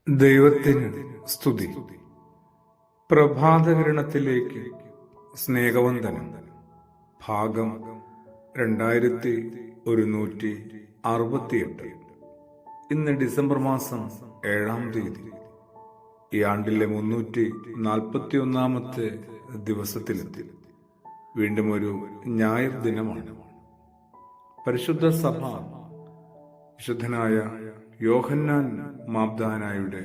ദൈവത്തിന് സ്തുതി. പ്രഭാതകിരണത്തിലേക്ക് സ്നേഹവന്ദനം. ഭാഗം 2168. ഇന്ന് ഡിസംബർ മാസം 7-ാം തീയതി. ഈ ആണ്ടിലെ 341-ാമത്തെ ദിവസത്തിലെത്തി. വീണ്ടും ഒരു ഞായർ ദിനമാണ്. പരിശുദ്ധ സഭ വിശുദ്ധനായ യോഹന്നാൻ മാബ്ദാനായുടെ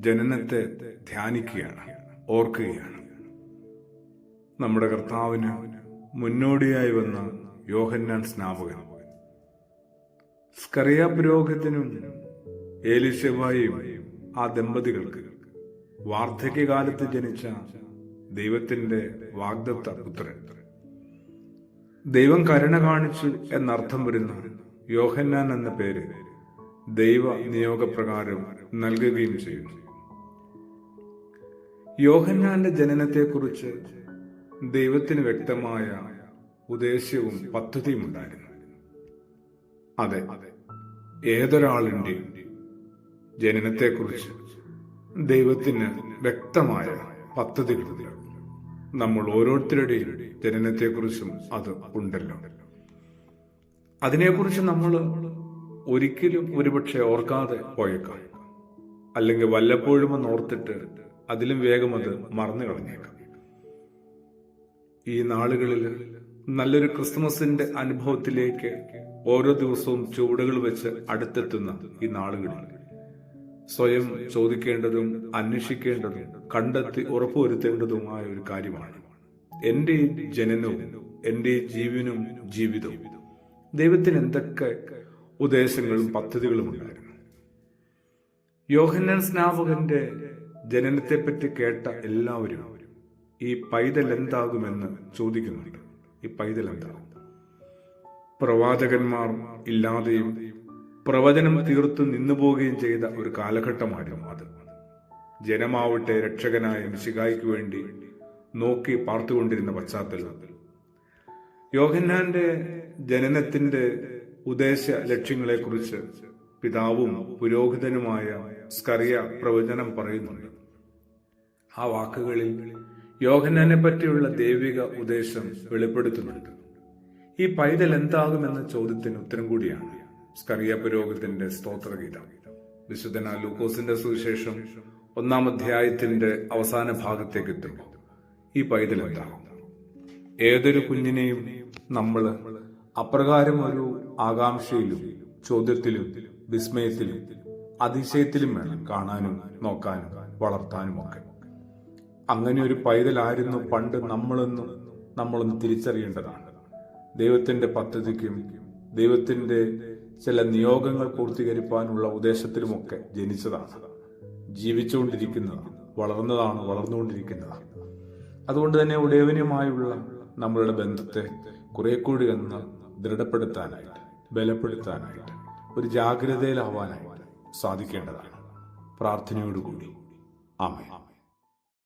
ജനനത്തെ ധ്യാനിക്കുകയാണ്, ഓർക്കുകയാണ്. നമ്മുടെ കർത്താവിന് മുന്നോടിയായി വന്ന യോഹന്നാൻ സ്നാപകൻ സ്കറിയ പുരോഹിതനും ഏലിശബായും ആ ദമ്പതികൾക്ക് വാർദ്ധക്യകാലത്ത് ജനിച്ച ദൈവത്തിന്റെ വാഗ്ദത്ത പുത്രൻ. ദൈവം കരുണ കാണിച്ചു എന്നർത്ഥം വരുന്ന യോഹന്നാൻ എന്ന പേര് ദൈവ നിയോഗപ്രകാരം നൽകുകയും ചെയ്യുന്നു. യോഹന്നാന്റെ ജനനത്തെക്കുറിച്ച് ദൈവത്തിന് വ്യക്തമായ ഉദ്ദേശ്യവും പദ്ധതിയും ഉണ്ടായിരുന്നു. അതെ, ഏതൊരാളിന്റെ ജനനത്തെക്കുറിച്ച് ദൈവത്തിന് വ്യക്തമായ പദ്ധതികളുണ്ട്. നമ്മൾ ഓരോരുത്തരുടെയും ജനനത്തെക്കുറിച്ചും അത് ഉണ്ടല്ലോ. അതിനെക്കുറിച്ച് നമ്മൾ ഒരിക്കലും ഒരുപക്ഷെ ഓർക്കാതെ പോയേക്കാം, അല്ലെങ്കിൽ വല്ലപ്പോഴും ഒന്ന് ഓർത്തിട്ട് അതിലും വേഗം അത് മറന്നു കളഞ്ഞേക്കാം. ഈ നാളുകളിൽ നല്ലൊരു ക്രിസ്മസിന്റെ അനുഭവത്തിലേക്ക് ഓരോ ദിവസവും ചുവടുകൾ വെച്ച് അടുത്തെത്തുന്ന ഈ നാളുകളിൽ സ്വയം ചോദിക്കേണ്ടതും അന്വേഷിക്കേണ്ടതും കണ്ടെത്തി ഉറപ്പുവരുത്തേണ്ടതുമായ ഒരു കാര്യമാണ് എന്റെ ജനനവും എന്റെ ജീവനും ജീവിതവും. ദൈവത്തിന് എന്തൊക്കെ ഉദ്ദേശങ്ങളും പദ്ധതികളും ഉണ്ടായിരുന്നു. യോഹന്നാൻ സ്നാപകന്റെ ജനനത്തെപ്പറ്റി കേട്ട എല്ലാവരും ഈ പൈതൽ എന്താകുമെന്ന് ചോദിക്കുന്നുണ്ട്. ഈ പൈതൽ എന്താകും? പ്രവാചകന്മാർ ഇല്ലാതെയും പ്രവചനം തീർത്തു നിന്നുപോവുകയും ചെയ്ത ഒരു കാലഘട്ടമായിരുന്നു അത്. ജനമാവട്ടെ രക്ഷകനായ മിശിഹായ്ക്ക് വേണ്ടി നോക്കി പാർത്തുകൊണ്ടിരുന്ന പശ്ചാത്തലത്തിൽ യോഹന്നാന്റെ ജനനത്തിന്റെ ഉദ്ദേശ ലക്ഷ്യങ്ങളെക്കുറിച്ച് പിതാവും പുരോഹിതനുമായ സ്കറിയ പ്രവചനം പറയുന്നുണ്ട്. ആ വാക്കുകളിൽ യോഹന്നാനെ പറ്റിയുള്ള ദൈവിക ഉദ്ദേശം വെളിപ്പെടുത്തുന്നുണ്ട്. ഈ പൈതൽ എന്താകുമെന്ന ചോദ്യത്തിന് ഉത്തരം കൂടിയാണ് സ്കറിയ പുരോഹിതന്റെ സ്തോത്രഗീതം. വിശുദ്ധനായ ലൂക്കോസിന്റെ സുവിശേഷം 1-ാം അധ്യായത്തിന്റെ അവസാന ഭാഗത്തേക്ക് എത്തുമ്പോൾ ഈ പൈതൽ എന്താകും? ഏതൊരു കുഞ്ഞിനെയും നമ്മൾ അപ്രകാരം ഒരു ആകാംക്ഷയിലും ചോദ്യത്തിലും വിസ്മയത്തിലും അതിശയത്തിലും വേണം കാണാനും നോക്കാനും വളർത്താനും ഒക്കെ. അങ്ങനെ ഒരു പൈതലായിരുന്നു പണ്ട് നമ്മളൊന്ന് തിരിച്ചറിയേണ്ടതാണ്. ദൈവത്തിന്റെ പദ്ധതിക്കും ദൈവത്തിന്റെ ചില നിയോഗങ്ങൾ പൂർത്തീകരിക്കാനുള്ള ഉദ്ദേശത്തിലുമൊക്കെ ജനിച്ചതാണ്, ജീവിച്ചുകൊണ്ടിരിക്കുന്നതാണ്, വളർന്നുകൊണ്ടിരിക്കുന്നതാണ്. അതുകൊണ്ട് തന്നെ ഉടയവനുമായുള്ള നമ്മളുടെ ബന്ധത്തെ കുറെ കൂടി ഒന്ന് ദൃഢപ്പെടുത്താനായിട്ട്, ബലപ്പെടുത്താനായിട്ട്, ഒരു ജാഗ്രതയിലാവാനായിട്ട് സാധിക്കേണ്ടതാണ്. പ്രാർത്ഥനയോടുകൂടി ആമേൻ.